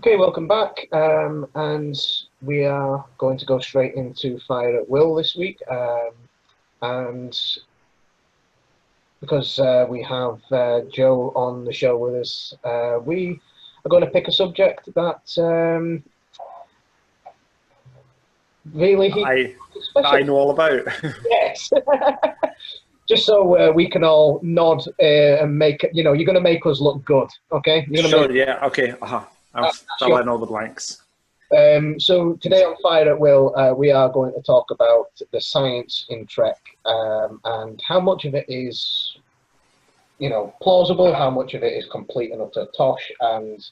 Okay, welcome back, and we are going to go straight into Fire at Will this week, and because we have Joe on the show with us, we are going to pick a subject that really I know all about. Yes. Just so we can all nod and make, you're going to make us look good, okay? Sure, yeah, okay, I'll fill in all the blanks. So today on Fire at Will, we are going to talk about the science in Trek and how much of it is, plausible, how much of it is complete and utter tosh, and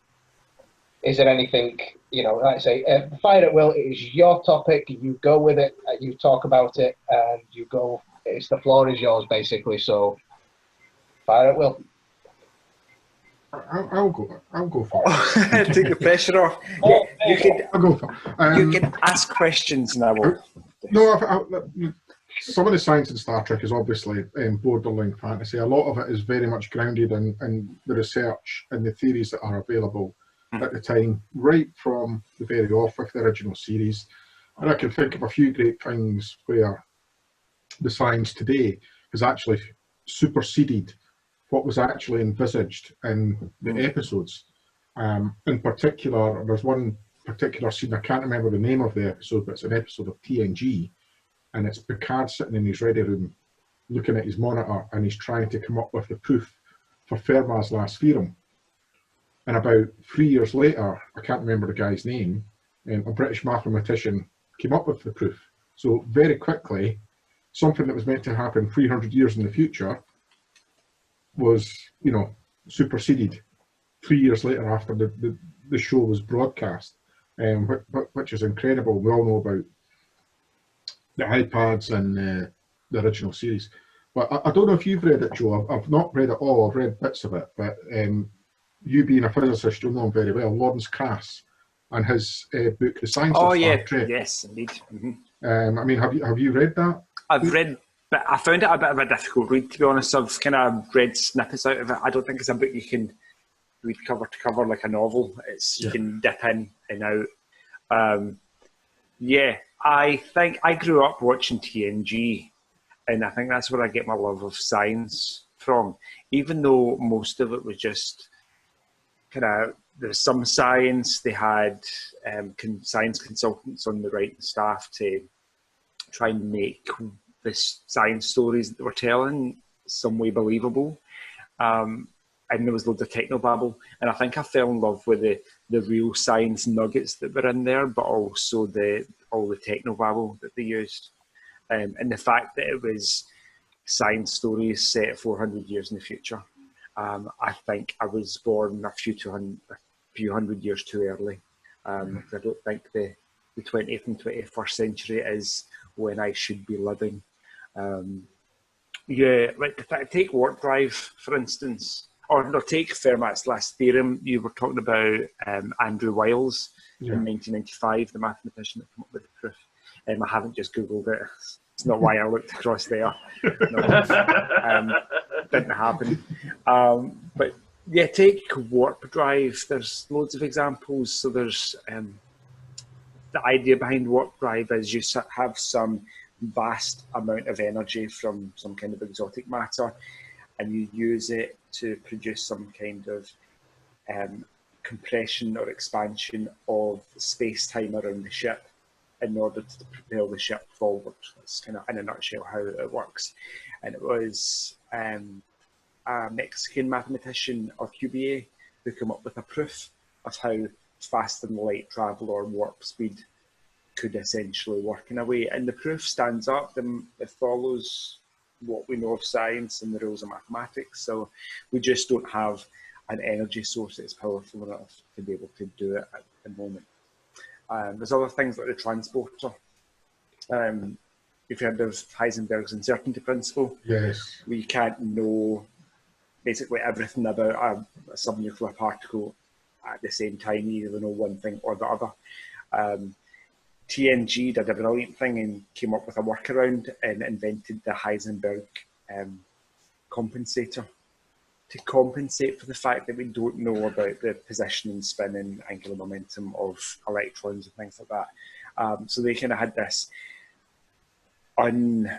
is there anything, like I say, Fire at Will, it is your topic, you go with it, you talk about it, and you go, the floor is yours, basically, so Fire at Will. I'll go for it. Take the pressure off. Yeah, I'll go for it. You can ask questions now. Some of the science in Star Trek is obviously borderline fantasy. A lot of it is very much grounded in the research and the theories that are available at the time, right from the very off with the original series. And I can think of a few great things where the science today has actually superseded what was actually envisaged in the episodes. In particular, there's one particular scene, I can't remember the name of the episode, but it's an episode of TNG, and it's Picard sitting in his ready room looking at his monitor, and he's trying to come up with the proof for Fermat's last theorem. And about 3 years later, I can't remember the guy's name, a British mathematician came up with the proof. So very quickly, something that was meant to happen 300 years in the future was, superseded 3 years later after the show was broadcast, which is incredible. We all know about the iPads and the original series. But I don't know if you've read it, Joe. I've not read it all. I've read bits of it. But you being a physicist, you'll know him very well. Lawrence Cass and his book, The Science of Star Trek. Yes, indeed. Have you read that? I've read, but I found it a bit of a difficult read, to be honest. I've kind of read snippets out of it. I don't think it's a book you can read cover to cover like a novel. You can dip in and out. I think I grew up watching TNG, and I think that's where I get my love of science from. Even though most of it was just there's some science. They had science consultants on the writing staff to try and make the science stories that they were telling some way believable. And there was loads of technobabble. And I think I fell in love with the real science nuggets that were in there, but also all the technobabble that they used. And the fact that it was science stories set 400 years in the future. I think I was born a few hundred years too early. I don't think the 20th and 21st century is when I should be living. Take warp drive, for instance, or take Fermat's last theorem. You were talking about Andrew Wiles in 1995, the mathematician that came up with the proof. I haven't just Googled it. It's not why I looked across there. No, didn't happen. But yeah, take warp drive. There's loads of examples. So there's the idea behind warp drive is you have some vast amount of energy from some kind of exotic matter, and you use it to produce some kind of compression or expansion of space-time around the ship in order to propel the ship forward. That's kind of, in a nutshell, how it works. And it was a Mexican mathematician, Alcubierre, who came up with a proof of how faster than light travel or warp speed could essentially work in a way. And the proof stands up, and it follows what we know of science and the rules of mathematics. So we just don't have an energy source that's powerful enough to be able to do it at the moment. There's other things like the transporter. You've heard of Heisenberg's uncertainty principle. Yes. We can't know basically everything about a subnuclear particle at the same time. You either know one thing or the other. TNG did a brilliant thing and came up with a workaround and invented the Heisenberg compensator. to compensate for the fact that we don't know about the position and spin and angular momentum of electrons and things like that. So they kind of had this unthought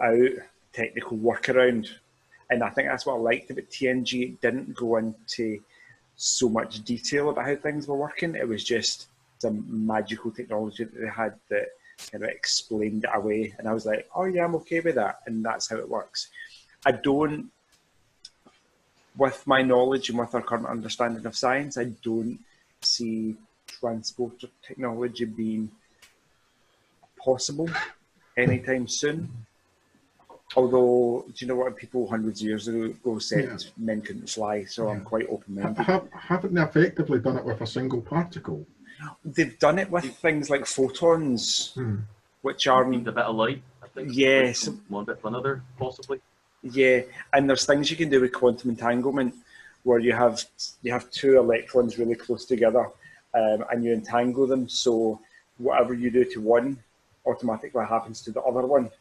out technical workaround. And I think that's what I liked about TNG. It didn't go into so much detail about how things were working. It was just some magical technology that they had that kind of explained it away. And I was like, oh yeah, I'm okay with that. And that's how it works. I don't, with my knowledge and with our current understanding of science, I don't see transporter technology being possible anytime soon. Although, do you know what, people hundreds of years ago said men couldn't fly, so I'm quite open-minded. Haven't they effectively done it with a single particle? They've done it with things like photons, which are... a bit of light, I think. Yes. One bit for another, possibly. Yeah, and there's things you can do with quantum entanglement where you have two electrons really close together and you entangle them, so whatever you do to one automatically happens to the other one,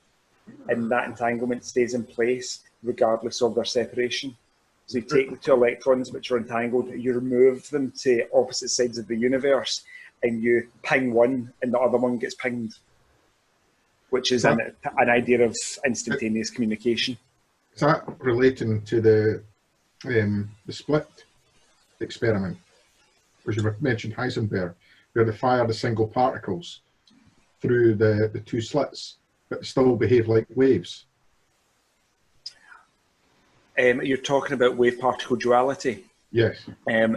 and that entanglement stays in place regardless of their separation. So you take the two electrons which are entangled, you remove them to opposite sides of the universe, and you ping one and the other one gets pinged, which is an idea of instantaneous communication. Is that relating to the split experiment, which you mentioned Heisenberg, where they fire the single particles through the two slits, but they still behave like waves? You're talking about wave-particle duality. Yes.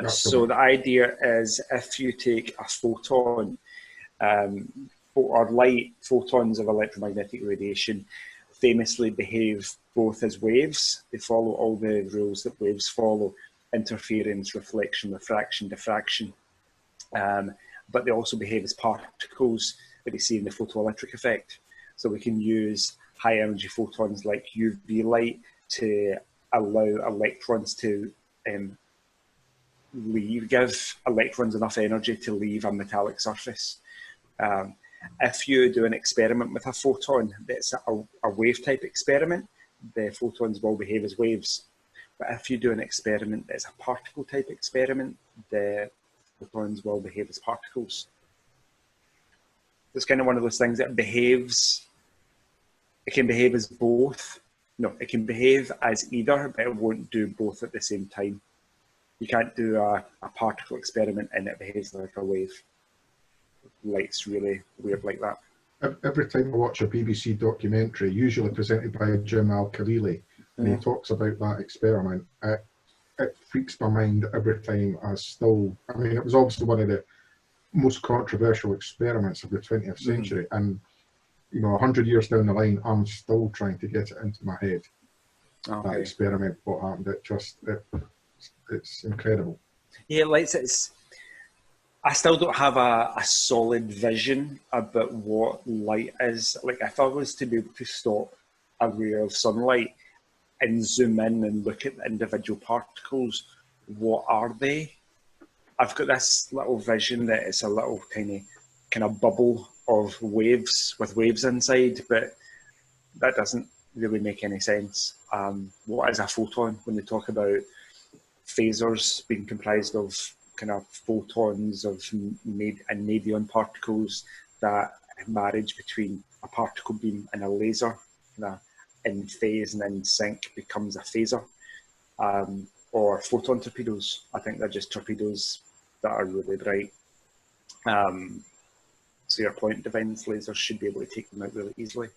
So the idea is if you take a photon, or light, photons of electromagnetic radiation famously behave both as waves. They follow all the rules that waves follow: interference, reflection, refraction, diffraction. But they also behave as particles that we see in the photoelectric effect. So we can use high energy photons like UV light to allow electrons to give electrons enough energy to leave a metallic surface. If you do an experiment with a photon that's a wave type experiment, the photons will behave as waves. But if you do an experiment that's a particle type experiment, the photons will behave as particles. It's kind of one of those things that behaves, it can behave as both. No, it can behave as either, but it won't do both at the same time. You can't do a particle experiment and it behaves like a wave. Light's really weird like that. Every time I watch a BBC documentary, usually presented by Jim Al-Khalili, and he talks about that experiment, it freaks my mind every time. I mean, it was obviously one of the most controversial experiments of the 20th century, and 100 years down the line, I'm still trying to get it into my head. Okay. That experiment, what happened, it's incredible. Yeah, I still don't have a solid vision about what light is. Like, if I was to be able to stop a ray of sunlight and zoom in and look at the individual particles, what are they? I've got this little vision that it's a little tiny kind of bubble of waves with waves inside, but that doesn't really make any sense. What is a photon? When they talk about phasors being comprised of kind of photons of anadion particles, that marriage between a particle beam and a laser in phase and in sync becomes a phaser. Or photon torpedoes. I think they're just torpedoes that are really bright. So your point, Divine's lasers should be able to take them out really easily.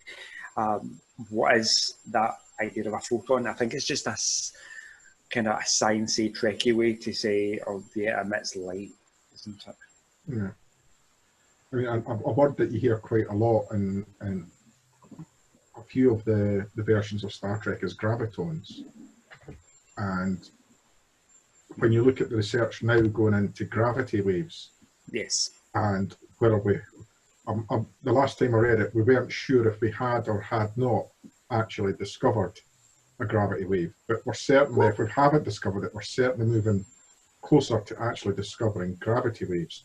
What is that idea of a photon? I think it's just a kind of a sciencey, tricky way to say, oh yeah, it emits light, isn't it? Yeah. I mean, a word that you hear quite a lot in a few of the versions of Star Trek is gravitons. And when you look at the research now going into gravity waves, yes, and where are we? The last time I read it, we weren't sure if we had or had not actually discovered a gravity wave, but we're certainly, if we haven't discovered it, we're certainly moving closer to actually discovering gravity waves.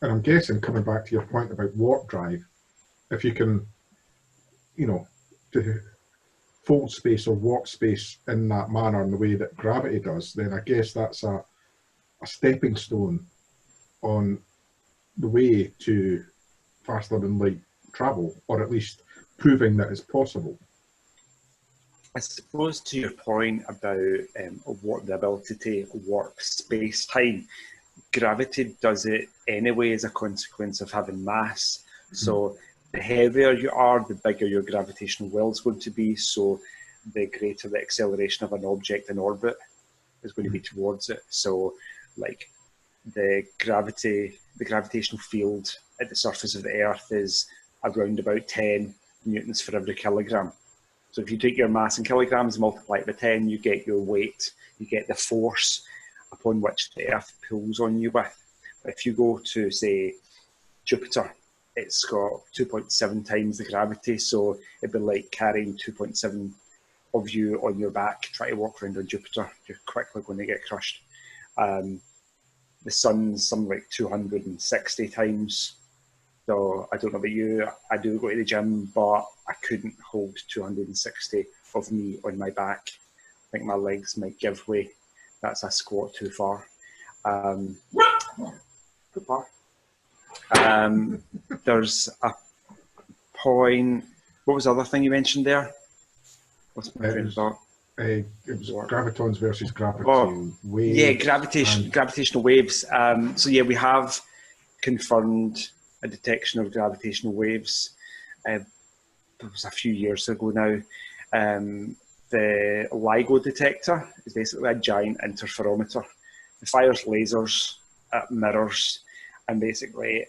And I'm guessing, coming back to your point about warp drive, if you can, to fold space or warp space in that manner in the way that gravity does, then I guess that's a stepping stone on the way to faster than light travel, or at least proving that it's possible. I suppose to your point about what the ability to warp space-time, gravity does it anyway as a consequence of having mass. So the heavier you are, the bigger your gravitational well is going to be, so the greater the acceleration of an object in orbit is going to be towards it. So like the gravitational field at the surface of the Earth is around about 10 newtons for every kilogram. So if you take your mass in kilograms, multiply it by 10, you get your weight, you get the force upon which the Earth pulls on you with. But if you go to, say, Jupiter, it's got 2.7 times the gravity, so it'd be like carrying 2.7 of you on your back, try to walk around on Jupiter. You're quickly going to get crushed. The sun's something like 260 times. So I don't know about you, I do go to the gym, but I couldn't hold 260 of me on my back. I think my legs might give way. That's a squat too far. There's a point, what was the other thing you mentioned there? What's my train of thought? It was gravitons versus gravity waves. Yeah, gravitational waves. So yeah, we have confirmed a detection of gravitational waves. It was a few years ago now. The LIGO detector is basically a giant interferometer. It fires lasers at mirrors, and basically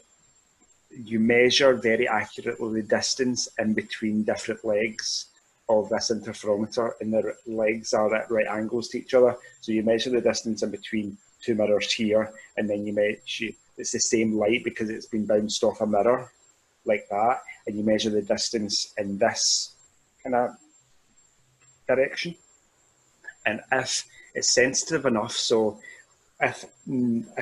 you measure very accurately the distance in between different legs of this interferometer, and the legs are at right angles to each other. So you measure the distance in between two mirrors here, and then you measure, it's the same light because it's been bounced off a mirror like that, and you measure the distance in this kind of direction. And if it's sensitive enough, so if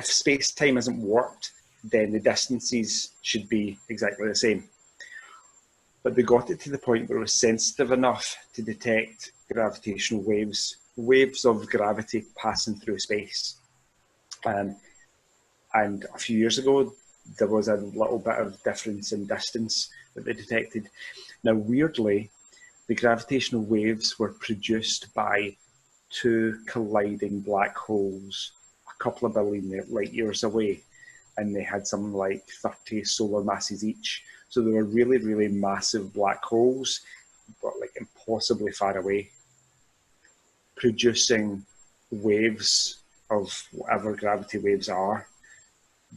space-time isn't warped, then the distances should be exactly the same. But they got it to the point where it was sensitive enough to detect gravitational waves, waves of gravity passing through space. And a few years ago, there was a little bit of difference in distance that they detected. Now, weirdly, the gravitational waves were produced by two colliding black holes a couple of billion light years away, and they had something like 30 solar masses each. So they were really, really massive black holes, but like impossibly far away, producing waves of whatever gravity waves are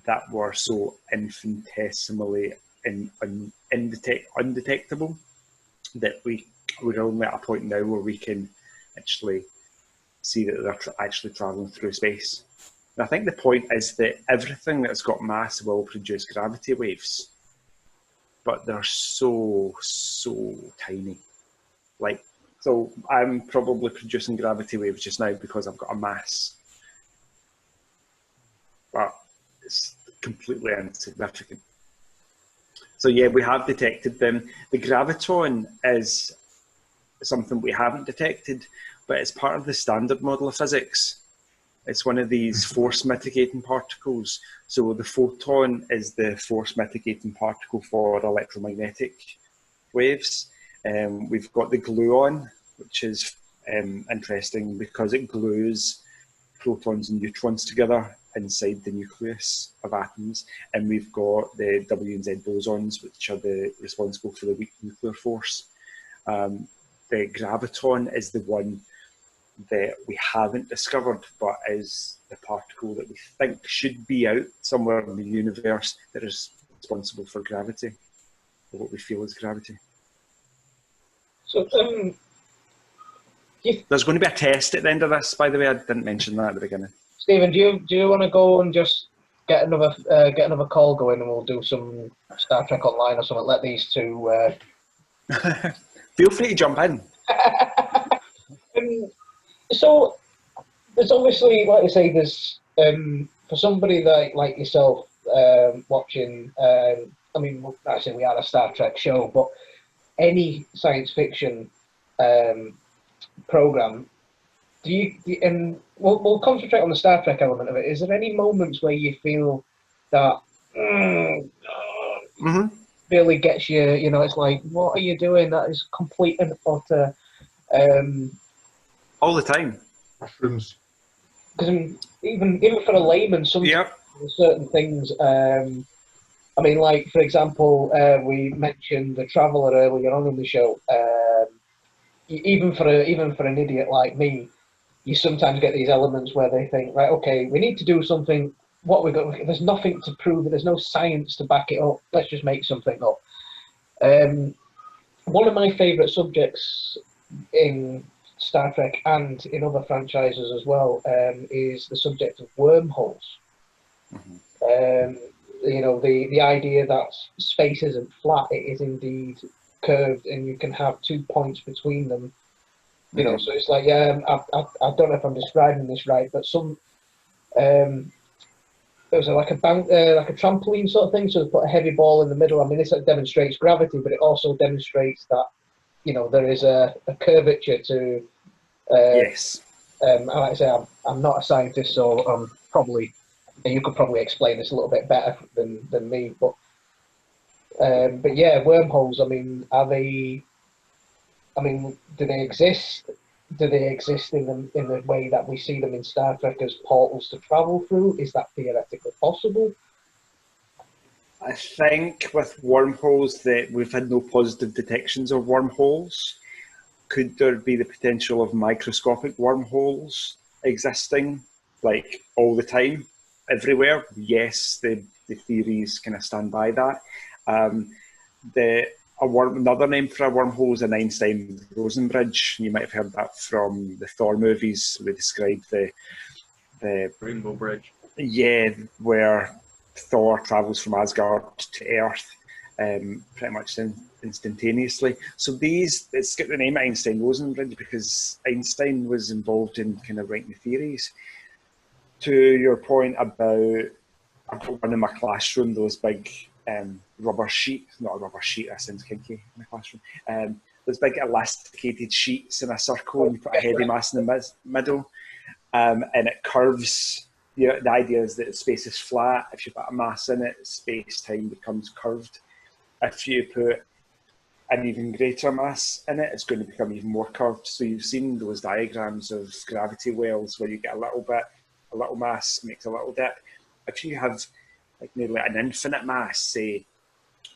that were so infinitesimally undetectable that we're only at a point now where we can actually see that they're actually traveling through space. And I think the point is that everything that's got mass will produce gravity waves, but they're so tiny. Like, so I'm probably producing gravity waves just now because I've got a mass, but it's completely insignificant. So yeah, we have detected them. The graviton is something we haven't detected, but it's part of the standard model of physics. It's one of these force mitigating particles. So the photon is the force mitigating particle for electromagnetic waves. We've got the gluon, which is interesting because it glues protons and neutrons together inside the nucleus of atoms. And we've got the W and Z bosons, which are responsible for the weak nuclear force. The graviton is the one that we haven't discovered, but is the particle that we think should be out somewhere in the universe that is responsible for gravity, or what we feel is gravity. So, there's going to be a test at the end of this, by the way. I didn't mention that at the beginning. Stephen, do you want to go and just get another call going, and we'll do some Star Trek Online or something? Let these two. Feel free to jump in. So there's obviously, like I say, there's for somebody like yourself watching. I mean, actually, we are a Star Trek show, but any science fiction program, and we'll concentrate on the Star Trek element of it. Is there any moments where you feel that really gets you? You know, it's like, what are you doing? That is complete and utter. All the time. Mushrooms. Because even for a layman, sometimes certain things. I mean, like for example, we mentioned the Traveller earlier on in the show. Even for an idiot like me, you sometimes get these elements where they think, right, okay, we need to do something. What we got? There's nothing to prove it. There's no science to back it up. Let's just make something up. One of my favourite subjects in Star Trek and in other franchises as well is the subject of wormholes. You know, the idea that space isn't flat; it is indeed curved, and you can have 2 points between them. You know, so it's like, I don't know if I'm describing this right, but there was like a trampoline sort of thing. So they put a heavy ball in the middle. I mean, this demonstrates gravity, but it also demonstrates that, you know, there is a curvature to. Yes. Like I say, I'm not a scientist, so you could probably explain this a little bit better than me. But yeah, wormholes. I mean, do they exist? Do they exist in the way that we see them in Star Trek as portals to travel through? Is that theoretically possible? I think with wormholes that we've had no positive detections of wormholes. Could there be the potential of microscopic wormholes existing, like all the time, everywhere? Yes, the theories kind of stand by that. Another name for a wormhole is an Einstein-Rosen bridge. You might have heard that from the Thor movies. We describe the Rainbow Bridge. Yeah, where Thor travels from Asgard to Earth pretty much instantaneously. So it's got the name Einstein-Rosen bridge because Einstein was involved in kind of writing the theories. To your point about, I've got one in my classroom, those big rubber sheets, not a rubber sheet, that sounds kinky in the classroom, those big elasticated sheets in a circle and you put a heavy mass in the middle and it curves. The idea is that space is flat. If you put a mass in it, space-time becomes curved. If you put an even greater mass in it, it's going to become even more curved. So you've seen those diagrams of gravity wells where you get a little mass makes a little dip. If you have like nearly an infinite mass, say,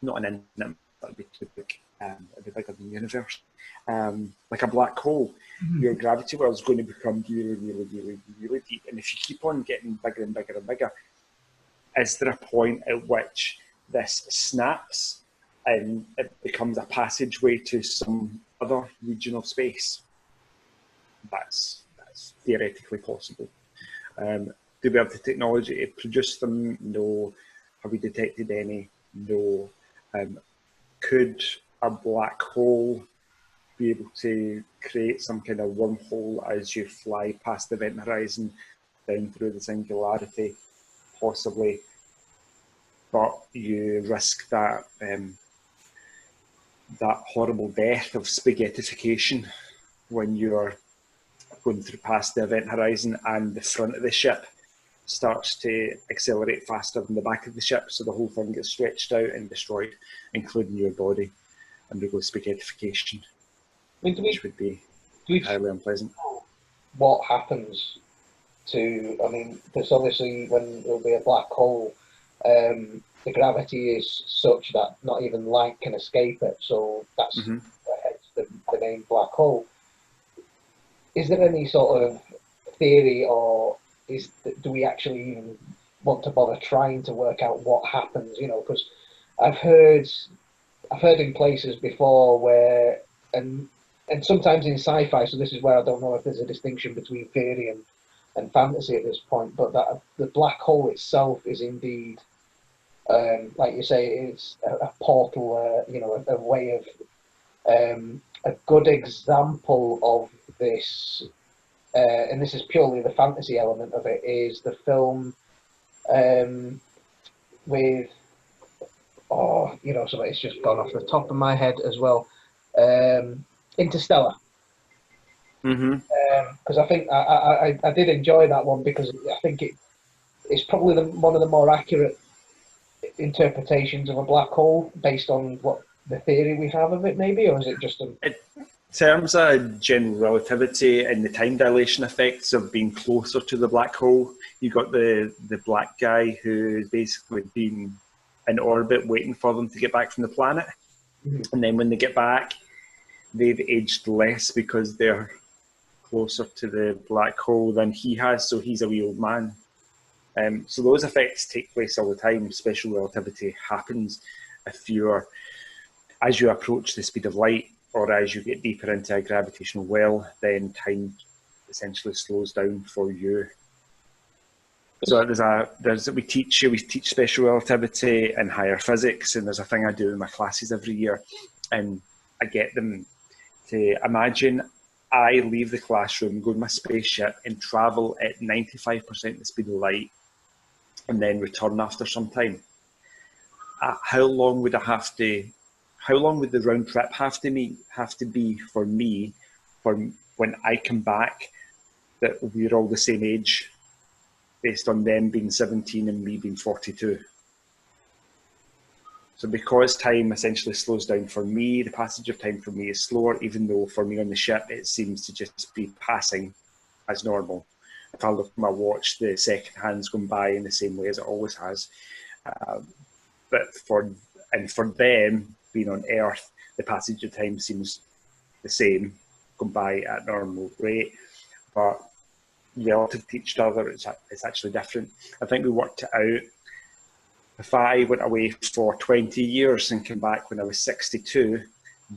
not an infinite, that would be too big, it'd be bigger than the universe, like a black hole, your gravity well is going to become really, really, really, really deep. And if you keep on getting bigger and bigger and bigger, is there a point at which this snaps and it becomes a passageway to some other region of space? That's theoretically possible. Do we have the technology to produce them? No. Have we detected any? No. Could a black hole be able to create some kind of wormhole as you fly past the event horizon down through the singularity? Possibly. But you risk that that horrible death of spaghettification when you're going through past the event horizon and the front of the ship starts to accelerate faster than the back of the ship, so the whole thing gets stretched out and destroyed, including your body, undergo spaghettification, which would be highly unpleasant. What happens to, I mean, because obviously when there'll be a black hole, the gravity is such that not even light can escape it, so that's the name black hole. Is there any sort of theory, or do we actually even want to bother trying to work out what happens? You know, because I've heard in places before where, and sometimes in sci-fi, so this is where I don't know if there's a distinction between theory and fantasy at this point, but that the black hole itself is indeed, like you say, it's a portal, you know, a way of, a good example of this, and this is purely the fantasy element of it, is the film with, you know, so it's just gone off the top of my head as well, Interstellar. Because I think I did enjoy that one, because I think it's probably one of the more accurate interpretations of a black hole based on what the theory we have of it, maybe, or is it just a... In terms of general relativity and the time dilation effects of being closer to the black hole, you've got the black guy who's basically been in orbit waiting for them to get back from the planet. And then when they get back, they've aged less because they're closer to the black hole than he has, so he's a wee old man. So those effects take place all the time. Special relativity happens if as you approach the speed of light, or as you get deeper into a gravitational well, then time essentially slows down for you. So we teach special relativity and higher physics, and there's a thing I do in my classes every year, and I get them to imagine I leave the classroom, go to my spaceship, and travel at 95% the speed of light, and then return after some time. How long would the round trip have to be for me, for when I come back, that we're all the same age, based on them being 17 and me being 42? So because time essentially slows down for me, the passage of time for me is slower, even though for me on the ship it seems to just be passing as normal. If I look at my watch, the second hand's going by in the same way as it always has. But for them, being on Earth, the passage of time seems the same, going by at normal rate. But relative to each other, it's actually different. I think we worked it out. If I went away for 20 years and came back when I was 62,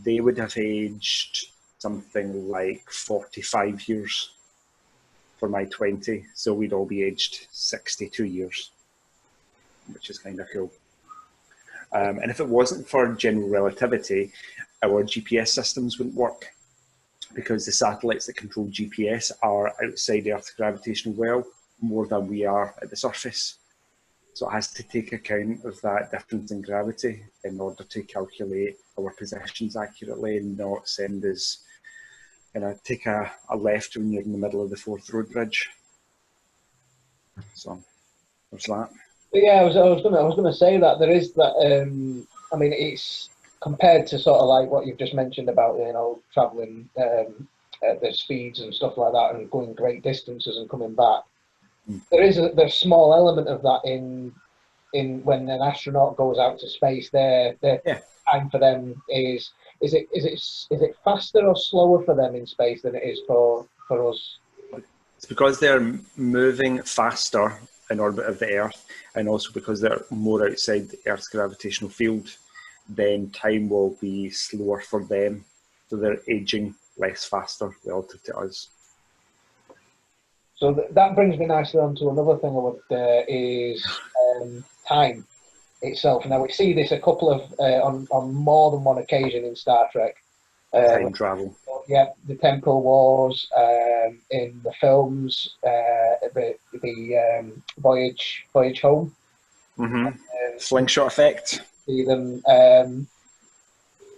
they would have aged something like 45 years for my 20. So we'd all be aged 62 years, which is kind of cool. And if it wasn't for general relativity, our GPS systems wouldn't work, because the satellites that control GPS are outside Earth's gravitational well more than we are at the surface. So it has to take account of that difference in gravity in order to calculate our positions accurately and not send us, take a left when you're in the middle of the Forth Road Bridge. So there's that. But yeah, I was gonna say that there is that. I mean, it's compared to sort of like what you've just mentioned about traveling at the speeds and stuff like that, and going great distances and coming back. There's a small element of that in when an astronaut goes out to space. Their time for them is it faster or slower for them in space than it is for us? It's because they're moving faster in orbit of the Earth, and also because they're more outside the Earth's gravitational field, then time will be slower for them. So they're aging less faster relative to us. So that brings me nicely on to another thing I would is time itself. Now we see this a couple of on more than one occasion in Star Trek. Time travel. Yeah, the temporal wars in the films, the voyage home. Slingshot effect. See them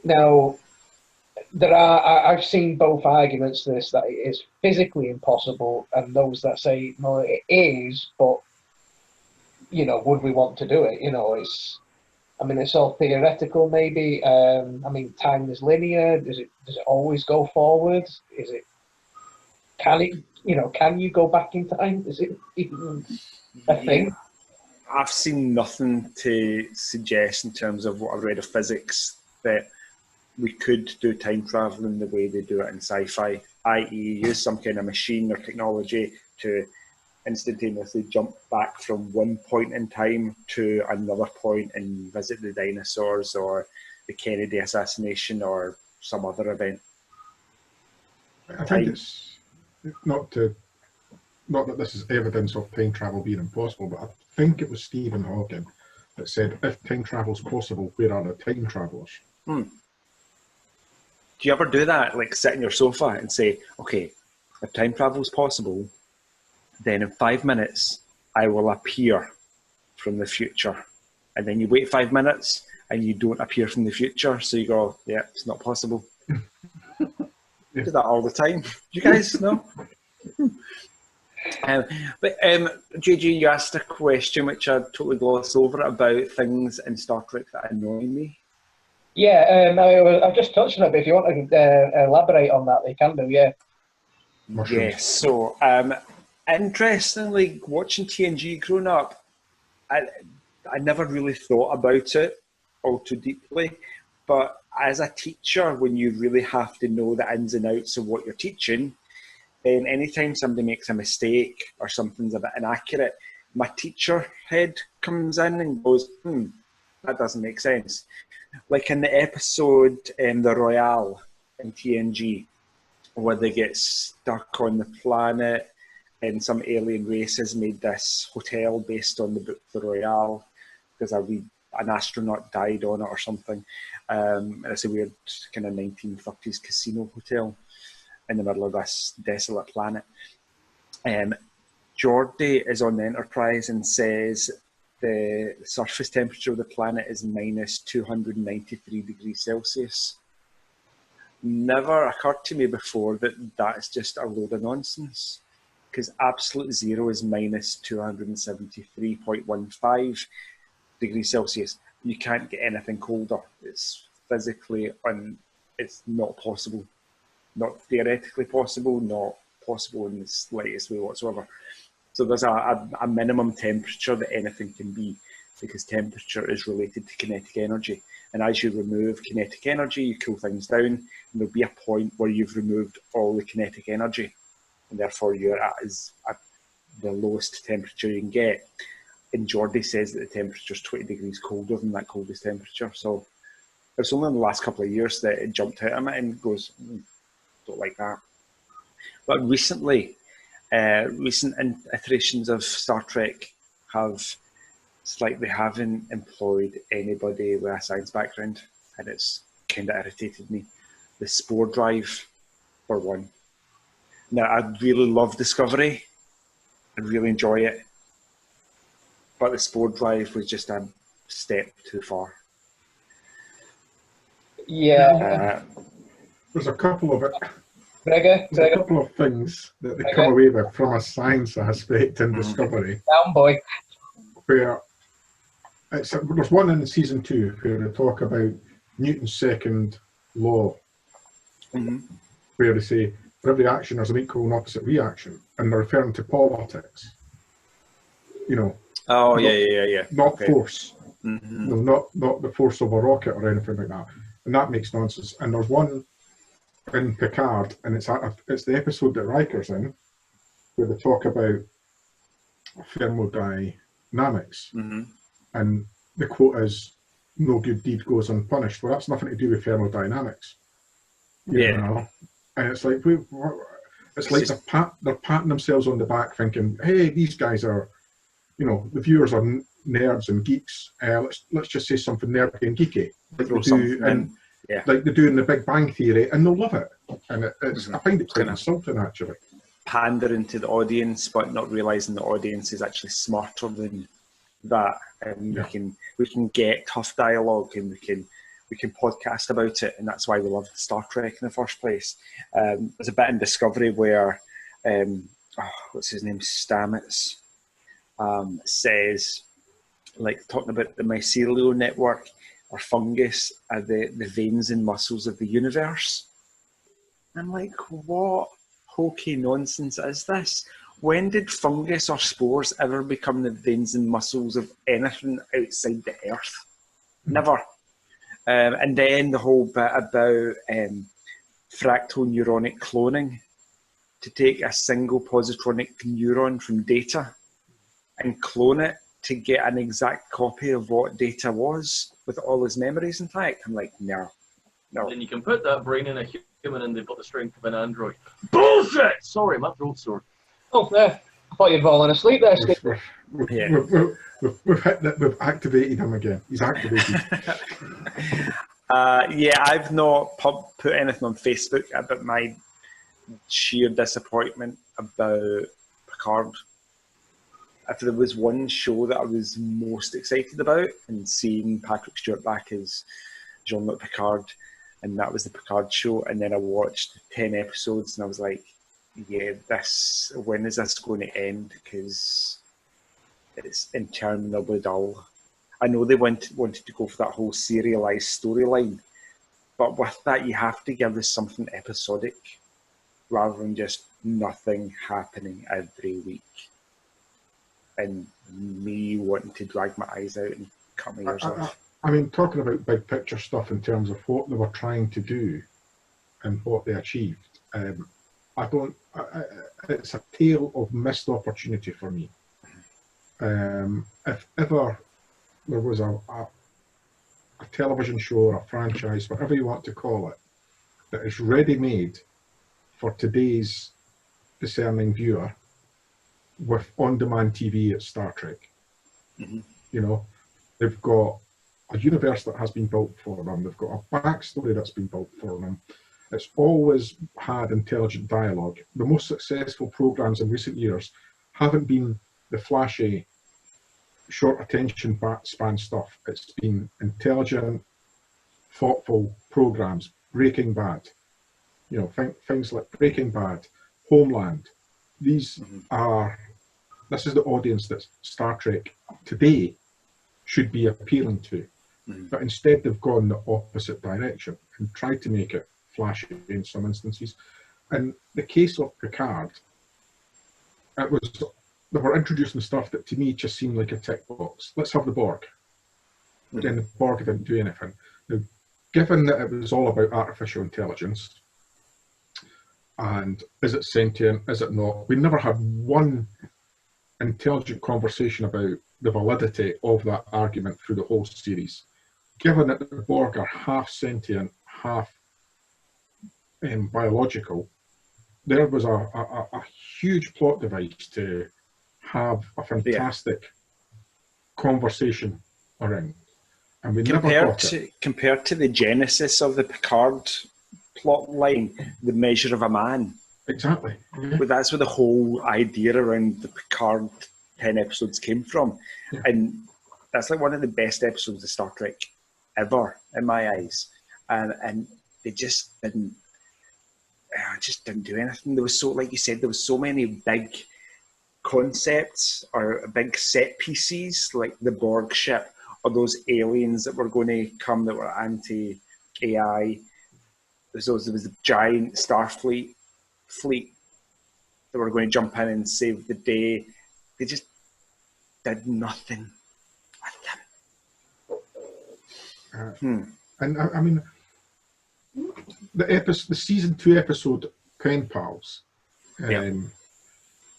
now. I've seen both arguments to this, that it is physically impossible, and those that say no, it is, but would we want to do it? It's all theoretical, maybe. Time is linear. Does it always go forward? Can you go back in time? Is it even a thing? I've seen nothing to suggest in terms of what I've read of physics that we could do time travel in the way they do it in sci-fi, i.e. use some kind of machine or technology to instantaneously jump back from one point in time to another point and visit the dinosaurs or the Kennedy assassination or some other event. I think it's not that this is evidence of time travel being impossible, but I think it was Stephen Hawking that said, if time travel's possible, where are the time travelers? Do you ever do that, like sit in your sofa and say, okay, if time travel is possible, then in 5 minutes, I will appear from the future. And then you wait 5 minutes and you don't appear from the future. So you go, yeah, it's not possible. I do that all the time. Do you guys know? JJ, you asked a question which I totally glossed over about things in Star Trek that annoy me. Yeah, I've just touched on it, but if you want to elaborate on that, you can do, yeah. Mushrooms. Yes, so interestingly, watching TNG growing up, I never really thought about it all too deeply, but as a teacher, when you really have to know the ins and outs of what you're teaching, then anytime somebody makes a mistake or something's a bit inaccurate, my teacher head comes in and goes, that doesn't make sense. Like in the episode The Royale in TNG, where they get stuck on the planet and some alien race has made this hotel based on the book The Royale because an astronaut died on it or something. And it's a weird kind of 1930s casino hotel in the middle of this desolate planet. Geordi is on the Enterprise and says the surface temperature of the planet is minus 293 degrees Celsius. Never occurred to me before that that's just a load of nonsense, because absolute zero is minus 273.15 degrees Celsius. You can't get anything colder. It's physically it's not possible. Not theoretically possible, not possible in the slightest way whatsoever. So there's a minimum temperature that anything can be, because temperature is related to kinetic energy. And as you remove kinetic energy, you cool things down, and there'll be a point where you've removed all the kinetic energy, and therefore you're at the lowest temperature you can get. And Geordi says that the temperature is 20 degrees colder than that coldest temperature. So it's only in the last couple of years that it jumped out at me and goes, don't like that. But recently, recent iterations of Star Trek it's like they haven't employed anybody with a science background, and it's kind of irritated me. The spore drive, for one. Now, I really love Discovery. I really enjoy it. But the spore drive was just a step too far. Yeah. There's a couple of Gregor? There's a couple of things that they come away with from a science aspect in Discovery. Down, boy. Where there's one in season 2 where they talk about Newton's second law, where they say for every action there's an equal and opposite reaction, and they're referring to politics. Oh, yeah. Not force. No, not the force of a rocket or anything like that. And that makes nonsense. And there's one in Picard, and it's the episode that Riker's in, where they talk about thermodynamics. And the quote is, "No good deed goes unpunished." Well, that's nothing to do with thermodynamics. You know? And it's like, they're patting themselves on the back thinking, hey, these guys are, the viewers are nerds and geeks. Let's just say something nerdy and geeky. Like they do in the Big Bang Theory, and they'll love it. And I find it quite insulting, actually. Pandering to the audience, but not realising the audience is actually smarter than that. And we can get tough dialogue, and we can podcast about it, and that's why we love Star Trek in the first place. There's a bit in Discovery where what's his name, Stamets, says, like, talking about the mycelial network or fungus are the veins and muscles of the universe. I'm like, what hokey nonsense is this? When did fungus or spores ever become the veins and muscles of anything outside the Earth? Never. And then the whole bit about fractal neuronic cloning, to take a single positronic neuron from data and clone it to get an exact copy of what data was with all his memories intact. I'm like, no. Then you can put that brain in a human and they've got the strength of an android. Bullshit! Sorry, my throat's sore. Oh, yeah. I thought you'd fallen asleep there, Steve. We've activated him again. He's activated. I've not put anything on Facebook about my sheer disappointment about Picard. If there was one show that I was most excited about, and seeing Patrick Stewart back as Jean-Luc Picard, and that was the Picard show. And then I watched 10 episodes, and I was like, yeah, when is this going to end? Because it's interminably dull. I know they wanted to go for that whole serialized storyline, but with that, you have to give us something episodic rather than just nothing happening every week. And me wanting to drag my eyes out and cut my ears off. I mean, talking about big picture stuff in terms of what they were trying to do and what they achieved, it's a tale of missed opportunity for me. If ever there was a television show or a franchise, whatever you want to call it, that is ready-made for today's discerning viewer with on-demand TV, it's Star Trek. Mm-hmm. You know, they've got a universe that has been built for them. They've got a backstory that's been built for them. It's always had intelligent dialogue. The most successful programs in recent years haven't been the flashy, short attention span stuff. It's been intelligent, thoughtful programs. Breaking Bad, you know, things like Breaking Bad, Homeland. These this is the audience that Star Trek today should be appealing to. But instead they've gone the opposite direction and tried to make it flashy in some instances. In the case of Picard, they were introducing stuff that to me just seemed like a tick box. Let's have the Borg. But then the Borg didn't do anything. Now, given that it was all about artificial intelligence, and is it sentient, is it not, we never had one intelligent conversation about the validity of that argument through the whole series. Given that the Borg are half sentient, half biological, there was a huge plot device to have a fantastic conversation around. And we never got it. Compared to the genesis of the Picard plot line, the measure of a man. Exactly. Yeah. But that's where the whole idea around the Picard 10 episodes came from. Yeah. And that's like one of the best episodes of Star Trek ever, in my eyes. And they just didn't do anything. There was so, like you said, there was so many big concepts or big set pieces, like the Borg ship or those aliens that were going to come that were anti-AI. There was the giant Starfleet fleet that were going to jump in and save the day. They just did nothing with them. And I mean, the season 2 episode Pen Pals, where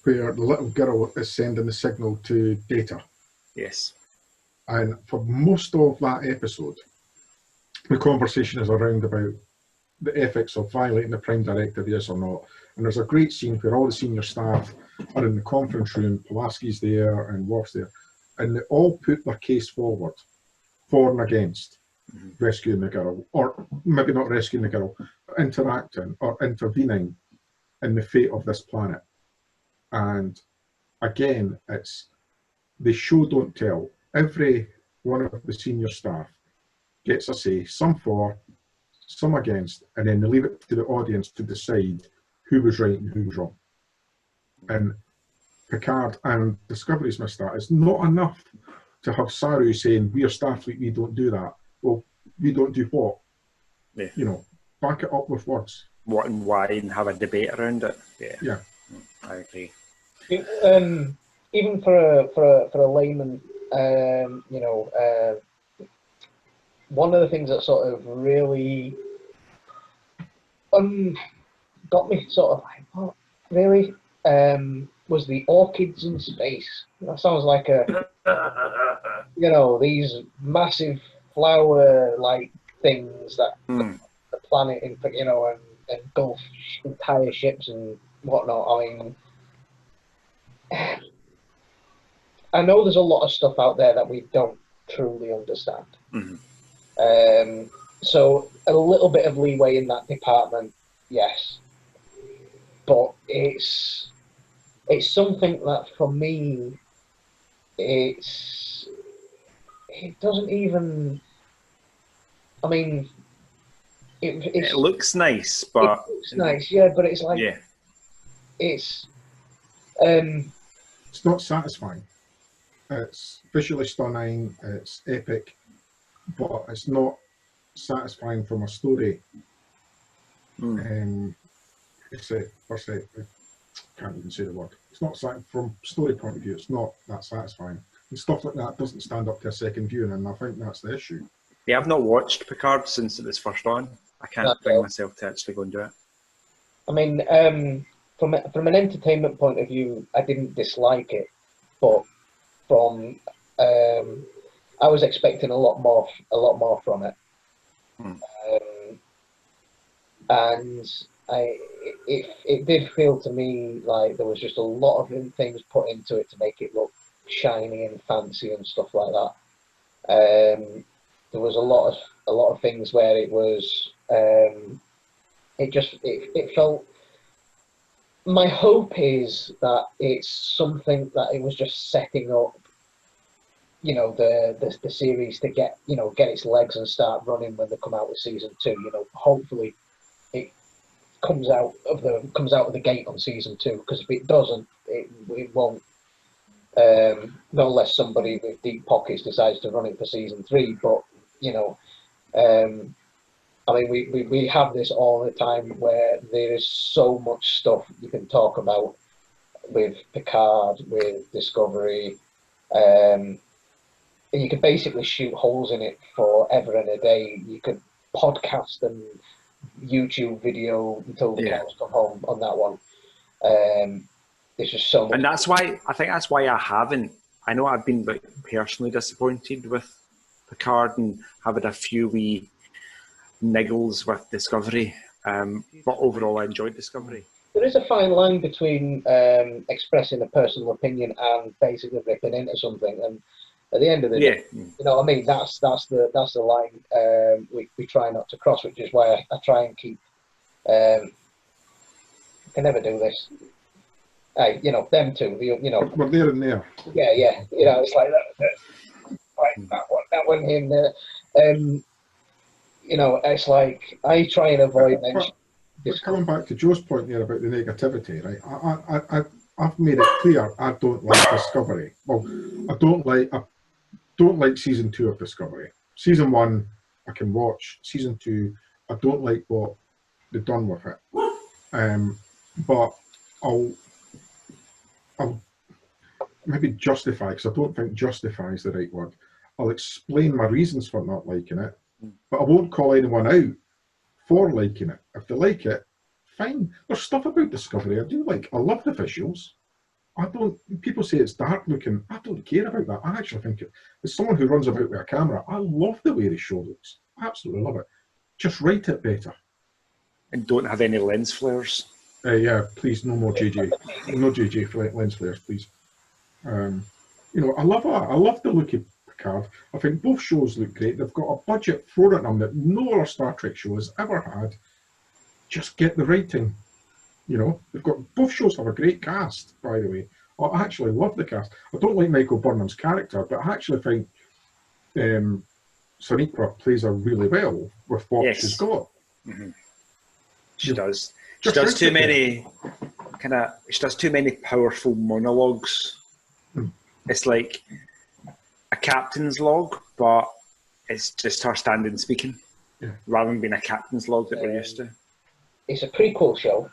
the little girl is sending the signal to Data. Yes. And for most of that episode, the conversation is around about the ethics of violating the Prime Directive, yes or not. And there's a great scene where all the senior staff are in the conference room, Pulaski's there and Worf's there, and they all put their case forward for and against rescuing the girl, or maybe not rescuing the girl, but interacting or intervening in the fate of this planet. And again, it's the show don't tell. Every one of the senior staff gets a say, some for, some against, and then they leave it to the audience to decide who was right and who was wrong. And Picard and Discovery's missed that. It's not enough to have Saru saying, we are Starfleet, we don't do that. Well, we don't do what? Yeah. You know, back it up with words. What and why, and have a debate around it. Yeah. I agree. Even for a layman, one of the things that sort of really got me sort of like, what, really? Was the orchids in space. That sounds like these massive flower-like things that the planet, engulf entire ships and whatnot. I mean, I know there's a lot of stuff out there that we don't truly understand. So a little bit of leeway in that department, yes. But it's something that for me, it doesn't even, I mean, It looks nice, but it's nice, yeah. But it's like yeah, it's It's not satisfying. It's visually stunning. It's epic, but it's not satisfying from a story. I can't even say the word. It's not from story point of view. It's not that satisfying, and stuff like that doesn't stand up to a second viewing, and I think that's the issue. yeah. I've not watched Picard since it was first on. I can't bring myself to actually go and do it. I mean, from an entertainment point of view, I didn't dislike it, but from I was expecting a lot more from it, and it did feel to me like there was just a lot of things put into it to make it look shiny and fancy and stuff like that. There was a lot of things where it was it felt. My hope is that it's something that it was just setting up, you know, the series to get its legs and start running when they come out with season 2. You know, hopefully it comes out of the gate on season 2, because if it doesn't, it won't. Not unless somebody with deep pockets decides to run it for season 3. But you know, I mean, we have this all the time where there is so much stuff you can talk about with Picard, with Discovery. And you could basically shoot holes in it forever and a day. You could podcast and YouTube video until the cows come home on that one. There's just so much. And that's why I haven't. I know I've been like personally disappointed with Picard and having a few wee niggles with Discovery, but overall I enjoyed Discovery. There is a fine line between expressing a personal opinion and basically ripping into something, and at the end of the day, you know what I mean, that's the line we try not to cross, which is why I try and keep. I can never do this. You know, them two. You know, we're there and there. Yeah. You know, it's like that one in there. You know, it's like I try and avoid mentioning. But coming back to Joe's point there about the negativity, right? I've made it clear I don't like Discovery. Well, I don't like season 2 of Discovery. Season 1 I can watch. Season 2 I don't like what they've done with it. But I'll maybe justify, because I don't think justify is the right word. I'll explain my reasons for not liking it, but I won't call anyone out for liking it. If they like it, fine. There's stuff about Discovery I do like. I love the visuals. People say it's dark looking. I don't care about that. I actually think as someone who runs about with a camera, I love the way the show looks. I absolutely love it. Just write it better. And don't have any lens flares. Yeah, please, no more JJ. No JJ lens flares, please. You know, I love that. I love the look of Picard. I think both shows look great. They've got a budget thrown at them that no other Star Trek show has ever had. Just get the writing. You know, both shows have a great cast, by the way. I actually love the cast. I don't like Michael Burnham's character, but I actually think Sonequa plays her really well with what she's got. Mm-hmm. She does. She does too many powerful monologues. It's like a captain's log, but it's just her standing speaking, rather than being a captain's log that we're used to. It's a prequel show.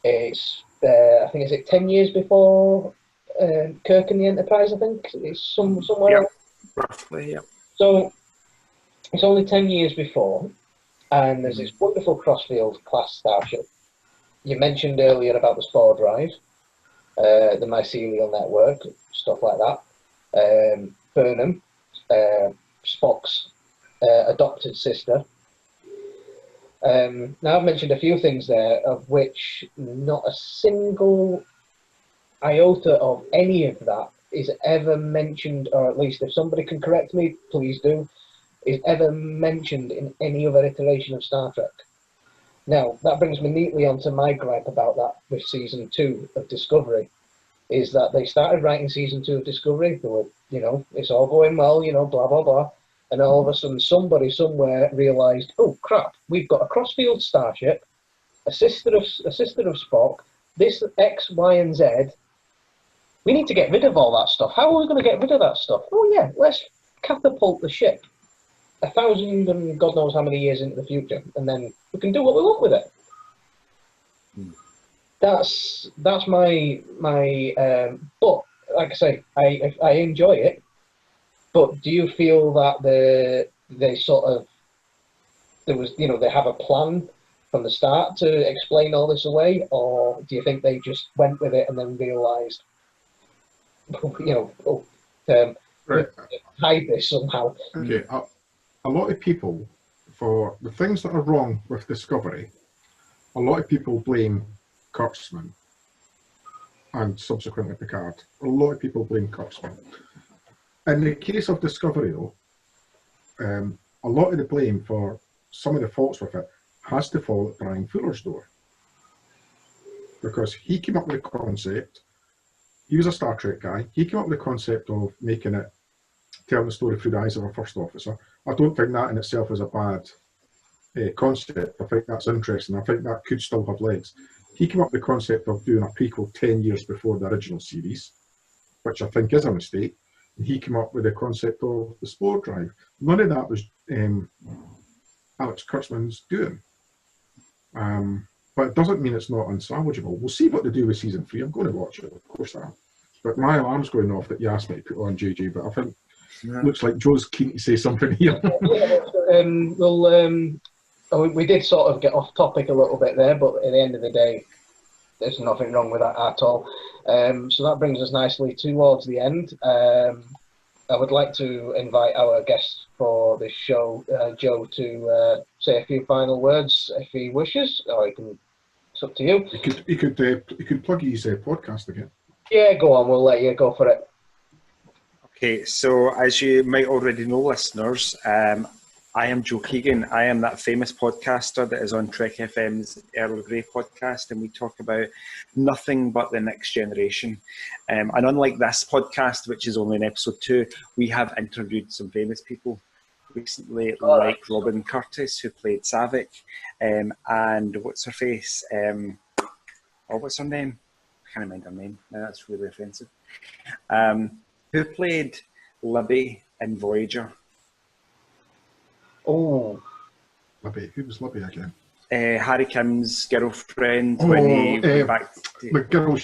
It's I think, is it 10 years before Kirk and the Enterprise? I think it's somewhere. Yep, roughly. Yeah. So it's only 10 years before, and there's this wonderful Crossfield class starship. You mentioned earlier about the Spore Drive, the mycelial network, stuff like that. Burnham, Spock's adopted sister. Now I've mentioned a few things there, of which not a single iota of any of that is ever mentioned, or at least if somebody can correct me, please do, is ever mentioned in any other iteration of Star Trek. Now, that brings me neatly onto my gripe about that with season 2 of Discovery, is that they started writing season 2 of Discovery. They were, you know, it's all going well, you know, blah, blah, blah. and all of a sudden somebody somewhere realised, oh crap, we've got a crossfield starship, a sister of Spock, this X, Y, and Z. We need to get rid of all that stuff. How are we going to get rid of that stuff? Oh yeah, let's catapult the ship 1,000 and God knows how many years into the future, and then we can do what we want with it. That's my but like I say, I enjoy it. But do you feel that they sort of they have a plan from the start to explain all this away, or do you think they just went with it and then realised, Right. hide this somehow? Okay, a lot of people, for the things that are wrong with Discovery, a lot of people blame Kurtzman and subsequently Picard. A lot of people blame Kurtzman. In the case of Discovery, though, a lot of the blame for some of the faults with it has to fall at Brian Fuller's door. Because he came up with the concept, he was a Star Trek guy, he came up with the concept of making it, telling the story through the eyes of a first officer. I don't think that in itself is a bad concept. I think that's interesting. I think that could still have legs. He came up with the concept of doing a prequel 10 years before the original series, which I think is a mistake. And he came up with the concept of the spore drive. None of that was Alex Kurtzman's doing. But it doesn't mean it's not unsalvageable. We'll see what they do with season 3. I'm going to watch it, of course I am. But my alarm's going off that you asked me to put on JJ, but I think looks like Joe's keen to say something here. We did sort of get off topic a little bit there, but at the end of the day, there's nothing wrong with that at all. So that brings us nicely towards the end. I would like to invite our guest for this show, Joe, to say a few final words if he wishes, or it's up to you. He could plug his podcast again. Yeah, go on. We'll let you go for it. Okay, so as you might already know, listeners, I am Joe Keegan. I am that famous podcaster that is on Trek FM's Earl Grey podcast, and we talk about nothing but the next generation. And unlike this podcast, which is only in episode 2, we have interviewed some famous people recently, like Robin Curtis, who played Savick, and what's her face? What's her name? I can't remember her name. No, that's really offensive. Who played Libby in Voyager? Oh, Libby. Who was Libby again? Harry Kim's girlfriend when he went back. The girl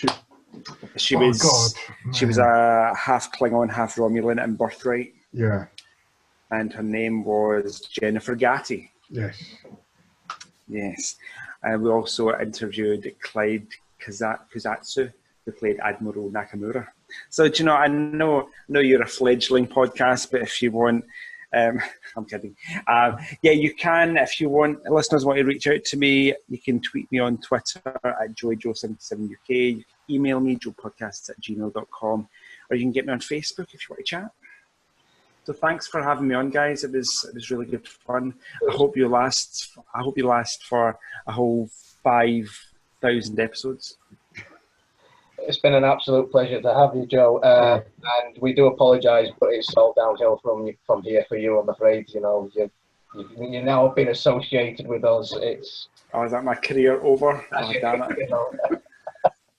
She was a half Klingon, half Romulan in Birthright. Yeah. And her name was Jennifer Gatti. Yes. Yes. We also interviewed Clyde Kuzatsu, who played Admiral Nakamura. So, do you know, I know you're a fledgling podcast, but if you want, I'm kidding. Yeah, you can, if you want, listeners want to reach out to me, you can tweet me on Twitter at joyjoe77uk, you can email me, joepodcasts@gmail.com, or you can get me on Facebook if you want to chat. So thanks for having me on, guys. It was really good fun. I hope you last for a whole 5,000 episodes. It's been an absolute pleasure to have you, Joe. And we do apologise, but it's all downhill from here for you, I'm afraid. You know, you've now been associated with us. Is that my career over? Oh, damn it. You know.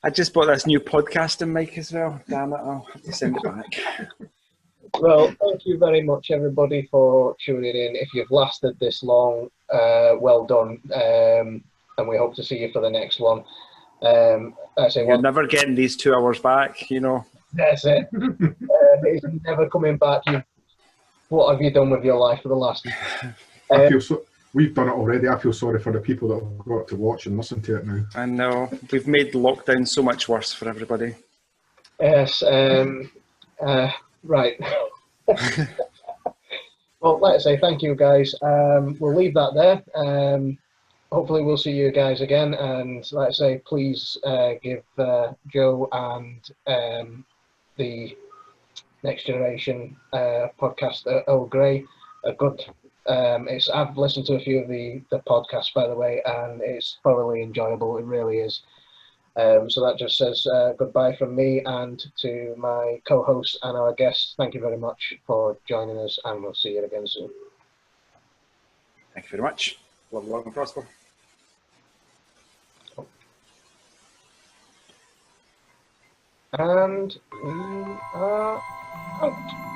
I just bought this new podcasting mic as well. Damn it, I'll have to send it back. Well, thank you very much, everybody, for tuning in. If you've lasted this long, well done. And we hope to see you for the next one. You're never getting these 2 hours back, you know. That's it. It's never coming back. What have you done with your life for the last? We've done it already. I feel sorry for the people that have got to watch and listen to it now. I know. We've made lockdown so much worse for everybody. Yes. Right. Well, let's say thank you, guys. We'll leave that there. Hopefully we'll see you guys again, and like I say, please give Joe and the Next Generation podcast Earl Grey a good. I've listened to a few of the podcasts, by the way, and it's thoroughly enjoyable. It really is. So that just says goodbye from me and to my co-host and our guests. Thank you very much for joining us, and we'll see you again soon. Thank you very much. Long and prosper. And we are out.